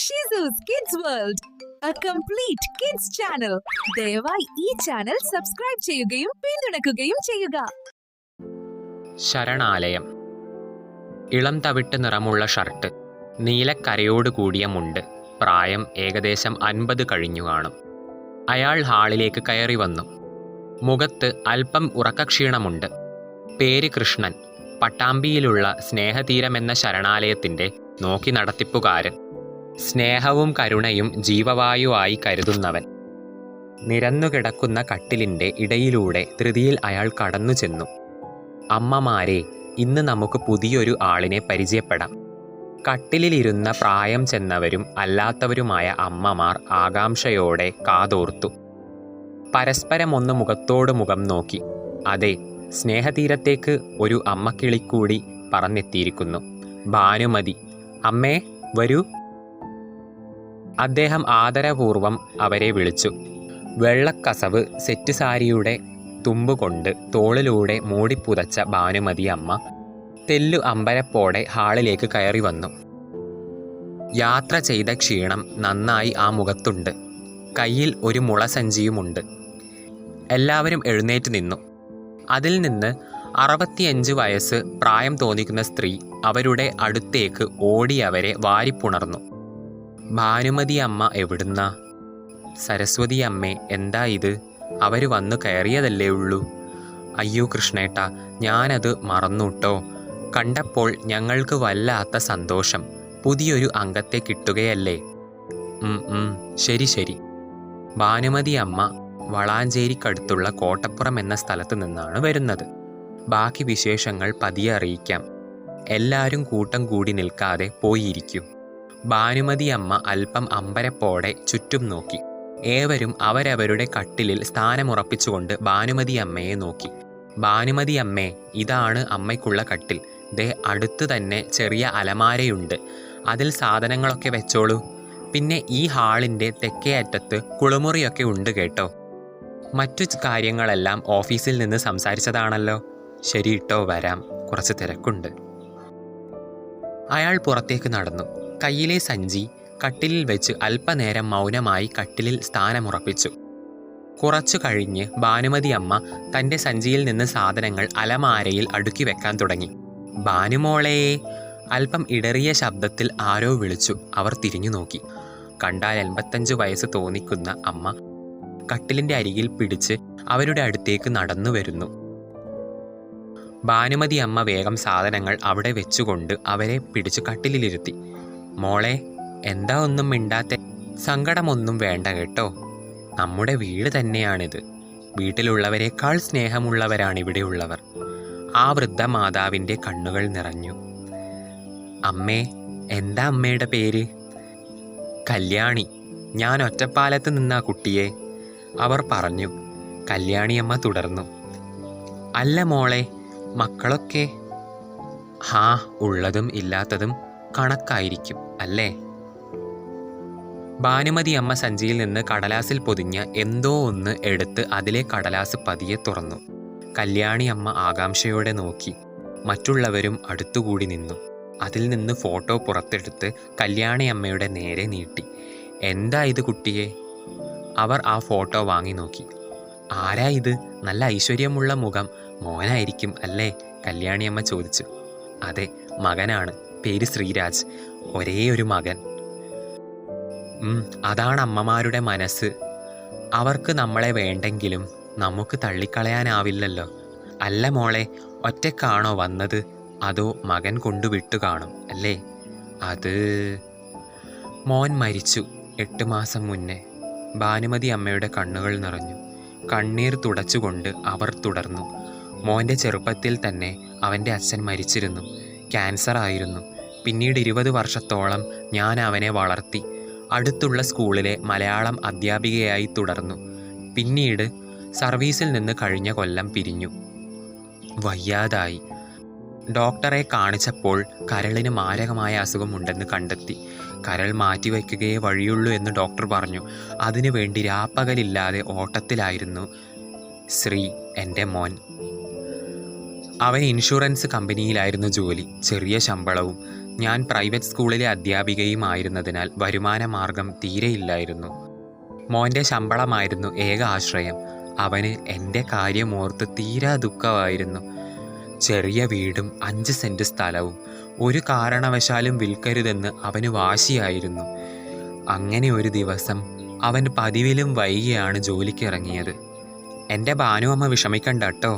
ഷിസൂസ് kids world, a complete kids channel. ദയവായി ഈ channel subscribe ചെയ്യുകയും പിന്തുണയ്ക്കുകയും ചെയ്യുക. ശരണാലയം. ഇളം തവിട്ട് നിറമുള്ള ഷർട്ട്, നീലക്കരയോട് കൂടിയ മുണ്ട്. പ്രായം ഏകദേശം 50 കഴിഞ്ഞു കാണും. അയാൾ ഹാളിലേക്ക് കയറി വന്നു. മുഖത്ത് അല്പം ഉറക്കക്ഷീണമുണ്ട്. പേര് കൃഷ്ണൻ. പട്ടാമ്പിയിലുള്ള സ്നേഹതീരമെന്ന ശരണാലയത്തിൻ്റെ നോക്കി നടത്തിപ്പുകാരൻ. സ്നേഹവും കരുണയും ജീവവായുവായി കരുതുന്നവൻ. നിരന്നുകിടക്കുന്ന കട്ടിലിൻ്റെ ഇടയിലൂടെ ധൃതിയിൽ അയാൾ കടന്നു ചെന്നു. അമ്മമാരെ, ഇന്ന് നമുക്ക് പുതിയൊരു ആളിനെ പരിചയപ്പെടാം. കട്ടിലിലിരുന്ന പ്രായം ചെന്നവരും അല്ലാത്തവരുമായ അമ്മമാർ ആകാംക്ഷയോടെ കാതോർത്തു. പരസ്പരമൊന്ന് മുഖത്തോട് മുഖം നോക്കി. അതെ, സ്നേഹതീരത്തേക്ക് ഒരു അമ്മക്കിളിക്കൂടി പറന്നെത്തിയിരിക്കുന്നു. ഭാനുമതി. അമ്മേ, വരൂ. അദ്ദേഹം ആദരപൂർവം അവരെ വിളിച്ചു. വെള്ളക്കസവ് സെറ്റ് സാരിയുടെ തുമ്പുകൊണ്ട് തോളിലൂടെ മൂടിപ്പുതച്ച ഭാനുമതി അമ്മ തെല്ലു അമ്പരപ്പോടെ ഹാളിലേക്ക് കയറി വന്നു. യാത്ര ചെയ്ത ക്ഷീണം നന്നായി ആ മുഖത്തുണ്ട്. കയ്യിൽ ഒരു മുളസഞ്ചിയുമുണ്ട്. എല്ലാവരും എഴുന്നേറ്റ് നിന്നു. അതിൽ നിന്ന് 65 വയസ്സ് പ്രായം തോന്നിക്കുന്ന സ്ത്രീ അവരുടെ അടുത്തേക്ക് ഓടി അവരെ വാരിപ്പുണർന്നു. ഭാനുമതി അമ്മ എവിടുന്നാ? സരസ്വതി അമ്മേ, എന്താ ഇത്? അവർ വന്നു കയറിയതല്ലേ ഉള്ളൂ. അയ്യോ കൃഷ്ണേട്ടാ, ഞാനത് മറന്നുട്ടോ. കണ്ടപ്പോൾ ഞങ്ങൾക്ക് വല്ലാത്ത സന്തോഷം. പുതിയൊരു അംഗത്തെ കിട്ടുകയല്ലേ? ശരി ശരി. ഭാനുമതി അമ്മ വളാഞ്ചേരിക്കടുത്തുള്ള കോട്ടപ്പുറം എന്ന സ്ഥലത്ത് നിന്നാണ് വരുന്നത്. ബാക്കി വിശേഷങ്ങൾ പതിയെ അറിയിക്കാം. എല്ലാവരും കൂട്ടം കൂടി നിൽക്കാതെ പോയിരിക്കൂ. ഭാനുമതി അമ്മ അല്പം അമ്പരപ്പോടെ ചുറ്റും നോക്കി. ഏവരും അവരവരുടെ കട്ടിലിൽ സ്ഥാനമുറപ്പിച്ചുകൊണ്ട് ഭാനുമതി അമ്മയെ നോക്കി. ഭാനുമതി അമ്മേ, ഇതാണ് അമ്മയ്ക്കുള്ള കട്ടിൽ. ദേ അടുത്ത് തന്നെ ചെറിയ അലമാരയുണ്ട്. അതിൽ സാധനങ്ങളൊക്കെ വെച്ചോളൂ. പിന്നെ ഈ ഹാളിൻ്റെ തെക്കേ അറ്റത്ത് കുളിമുറിയൊക്കെ ഉണ്ട് കേട്ടോ. മറ്റു കാര്യങ്ങളെല്ലാം ഓഫീസിൽ നിന്ന് സംസാരിച്ചതാണല്ലോ. ശരി ഇട്ടോ, വരാം, കുറച്ച് തിരക്കുണ്ട്. അയാൾ പുറത്തേക്ക് നടന്നു. കയ്യിലെ സഞ്ചി കട്ടിലിൽ വെച്ച് അല്പനേരം മൗനമായി കട്ടിലിൽ സ്ഥാനമുറപ്പിച്ചു. കുറച്ചു കഴിഞ്ഞ് ഭാനുമതി അമ്മ തൻ്റെ സഞ്ചിയിൽ നിന്ന് സാധനങ്ങൾ അലമാരയിൽ അടുക്കി വെക്കാൻ തുടങ്ങി. ഭാനുമോളേ, അല്പം ഇടറിയ ശബ്ദത്തിൽ ആരോ വിളിച്ചു. അവർ തിരിഞ്ഞു നോക്കി. കണ്ടാൽ 85 വയസ്സ് തോന്നിക്കുന്ന അമ്മ കട്ടിലിൻ്റെ അരികിൽ പിടിച്ച് അവരുടെ അടുത്തേക്ക് നടന്നു വരുന്നു. ഭാനുമതി അമ്മ വേഗം സാധനങ്ങൾ അവിടെ വെച്ചുകൊണ്ട് അവരെ പിടിച്ചു കട്ടിലിരുത്തി. മോളെ, എന്താ ഒന്നും മിണ്ടാത്തെ? സങ്കടമൊന്നും വേണ്ട കേട്ടോ. നമ്മുടെ വീട് തന്നെയാണിത്. വീട്ടിലുള്ളവരെക്കാൾ സ്നേഹമുള്ളവരാണ് ഇവിടെയുള്ളവർ. ആ വൃദ്ധ മാതാവിൻ്റെ കണ്ണുകൾ നിറഞ്ഞു. അമ്മേ, എന്താ അമ്മയുടെ പേര്? കല്യാണി. ഞാൻ ഒറ്റപ്പാലത്ത് നിന്നാ കുട്ടിയെ, അവർ പറഞ്ഞു. കല്യാണിയമ്മ തുടർന്നു. അല്ല മോളെ, മക്കളൊക്കെ? ഹാ, ഉള്ളതും ഇല്ലാത്തതും കണക്കായിരിക്കും അല്ലേ? ഭാനുമതി അമ്മ സഞ്ചിയിൽ നിന്ന് കടലാസിൽ പൊതിഞ്ഞ എന്തോ ഒന്ന് എടുത്ത് അതിലെ കടലാസ് പതിയെ തുറന്നു. കല്യാണി അമ്മ ആകാംക്ഷയോടെ നോക്കി. മറ്റുള്ളവരും അടുത്തുകൂടി നിന്നു. അതിൽ നിന്ന് ഫോട്ടോ പുറത്തെടുത്ത് കല്യാണി അമ്മയുടെ നേരെ നീട്ടി. എന്താ ഇത് കുട്ടിയെ? അവർ ആ ഫോട്ടോ വാങ്ങി നോക്കി. ആരാ ഇത്? നല്ല ഐശ്വര്യമുള്ള മുഖം. മോനായിരിക്കും അല്ലേ? കല്യാണിയമ്മ ചോദിച്ചു. അതെ, മകനാണ്. പേര് ശ്രീരാജ്. ഒരേ ഒരു മകൻ. അതാണ് അമ്മമാരുടെ മനസ്സ്. അവർക്ക് നമ്മളെ വേണ്ടെങ്കിലും നമുക്ക് തള്ളിക്കളയാനാവില്ലല്ലോ. അല്ല മോളെ, ഒറ്റക്കാണോ വന്നത്? അതോ മകൻ കൊണ്ടുവിട്ടു കാണും അല്ലേ? അത് മോൻ മരിച്ചു 8 മാസം മുന്നേ. ഭാനുമതി അമ്മയുടെ കണ്ണുകൾ നിറഞ്ഞു. കണ്ണീർ തുടച്ചുകൊണ്ട് അവർ തുടർന്നു. മോൻ്റെ ചെറുപ്പത്തിൽ തന്നെ അവൻ്റെ അച്ഛൻ മരിച്ചിരുന്നു. ക്യാൻസർ ആയിരുന്നു. പിന്നീട് 20 വർഷത്തോളം ഞാൻ അവനെ വളർത്തി. അടുത്തുള്ള സ്കൂളിലെ മലയാളം അധ്യാപികയായി തുടർന്നു. പിന്നീട് സർവീസിൽ നിന്ന് കഴിഞ്ഞ കൊല്ലം പിരിഞ്ഞു. വയ്യാതായി. ഡോക്ടറെ കാണിച്ചപ്പോൾ കരളിന് മാരകമായ അസുഖമുണ്ടെന്ന് കണ്ടെത്തി. കരൾ മാറ്റിവെക്കുകയേ വഴിയുള്ളൂ എന്ന് ഡോക്ടർ പറഞ്ഞു. അതിനുവേണ്ടി രാപ്പകലില്ലാതെ ഓട്ടത്തിലായിരുന്നു ശ്രീ, എൻ്റെ മോൻ. അവൻ ഇൻഷുറൻസ് കമ്പനിയിലായിരുന്നു ജോലി. ചെറിയ ശമ്പളവും. ഞാൻ പ്രൈവറ്റ് സ്കൂളിലെ അധ്യാപികയുമായിരുന്നതിനാൽ വരുമാന മാർഗം തീരെയില്ലായിരുന്നു. മോൻ്റെ ശമ്പളമായിരുന്നു ഏക ആശ്രയം. അവന് എൻ്റെ കാര്യമോർത്ത് തീരാ ദുഃഖമായിരുന്നു. ചെറിയ വീടും 5 സെൻറ്റ് സ്ഥലവും ഒരു കാരണവശാലും വിൽക്കരുതെന്ന് അവന് വാശിയായിരുന്നു. അങ്ങനെ ഒരു ദിവസം അവൻ പതിവിലും വൈകിയാണ് ജോലിക്കിറങ്ങിയത്. എൻ്റെ ഭാനുവമ്മ വിഷമിക്കണ്ട കേട്ടോ,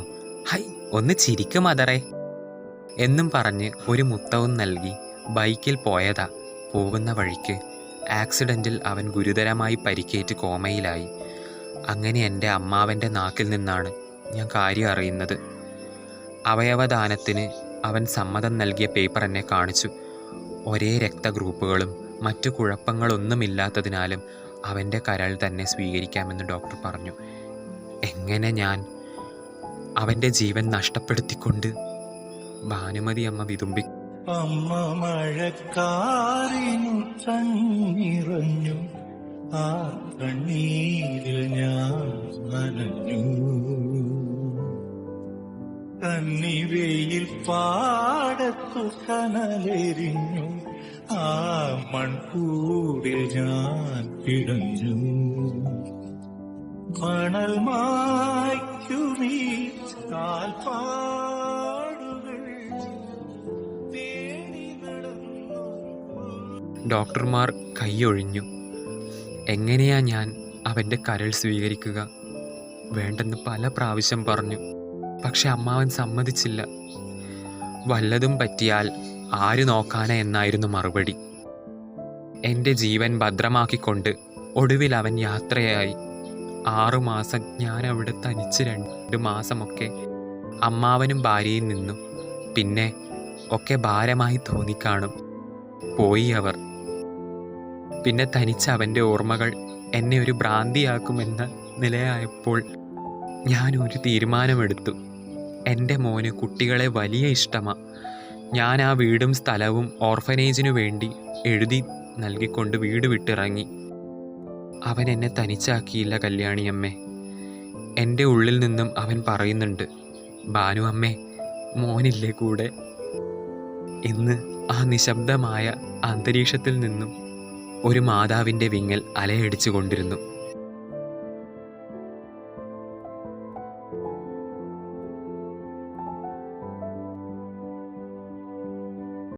ഹൈ ഒന്ന് ചിരിക്കും മദറേ എന്നും പറഞ്ഞ് ഒരു മുത്തവും നൽകി ബൈക്കിൽ പോയതാ. പോകുന്ന വഴിക്ക് ആക്സിഡൻറ്റിൽ അവൻ ഗുരുതരമായി പരിക്കേറ്റ് കോമയിലായി. അങ്ങനെ എൻ്റെ അമ്മാവൻ്റെ നാക്കിൽ നിന്നാണ് ഞാൻ കാര്യം അറിയുന്നത്. അവയവദാനത്തിന് അവൻ സമ്മതം നൽകിയ പേപ്പർ എന്നെ കാണിച്ചു. ഒരേ രക്തഗ്രൂപ്പുകളും മറ്റു കുഴപ്പങ്ങളൊന്നുമില്ലാത്തതിനാലും അവൻ്റെ കരൾ തന്നെ സ്വീകരിക്കാമെന്ന് ഡോക്ടർ പറഞ്ഞു. എങ്ങനെ ഞാൻ അവൻ്റെ ജീവൻ നഷ്ടപ്പെടുത്തിക്കൊണ്ട്? ഭാനുമതി അമ്മ വിതുമ്പി. അമ്മ മഴക്കാറിനു തന്നിറഞ്ഞു, ആ കണ്ണീരിൽ ഞാൻ നനഞ്ഞു. കന്നിവെയിൽ പാടത്തു കനലെരിഞ്ഞു, ആ മൺകൂടിൽ ഞാൻ പിടഞ്ഞു. മണൽ മായ്ക്കുമീ കാൽപ്പാടുകൾ തേടി നടന്നു. ഡോക്ടർമാർ കൈയൊഴിഞ്ഞു. എങ്ങനെയാ ഞാൻ അവൻ്റെ കരൾ സ്വീകരിക്കുക? വേണ്ടെന്ന് പല പ്രാവശ്യം പറഞ്ഞു. പക്ഷെ അമ്മാവൻ സമ്മതിച്ചില്ല. വല്ലതും പറ്റിയാൽ ആര് നോക്കാന എന്നായിരുന്നു മറുപടി. എൻ്റെ ജീവൻ ഭദ്രമാക്കിക്കൊണ്ട് ഒടുവിൽ അവൻ യാത്രയായി. 6 മാസം ഞാൻ അവിടെ തനിച്ച് 2 മാസമൊക്കെ അമ്മാവനും ഭാര്യയിൽ നിന്നു. പിന്നെ ഒക്കെ ഭാരമായി തോന്നിക്കാണും. പോയി അവർ. പിന്നെ തനിച്ച അവൻ്റെ ഓർമ്മകൾ എന്നെ ഒരു ഭ്രാന്തിയാക്കുമെന്ന നിലയായപ്പോൾ ഞാൻ ഒരു തീരുമാനമെടുത്തു. എൻ്റെ മോന് കുട്ടികളെ വലിയ ഇഷ്ടമാണ്. ഞാൻ ആ വീടും സ്ഥലവും ഓർഫനേജിനു വേണ്ടി എഴുതി നൽകിക്കൊണ്ട് വീട് വിട്ടിറങ്ങി. അവൻ എന്നെ തനിച്ചാക്കിയില്ല കല്യാണിയമ്മേ. എൻ്റെ ഉള്ളിൽ നിന്നും അവൻ പറയുന്നുണ്ട്, ഭാനു അമ്മേ മോനില്ലേ കൂടെ. ഇന്ന് ആ നിശബ്ദമായ അന്തരീക്ഷത്തിൽ നിന്നും ഒരു മാതാവിൻ്റെ വിങ്ങൽ അലയടിച്ചു കൊണ്ടിരുന്നു.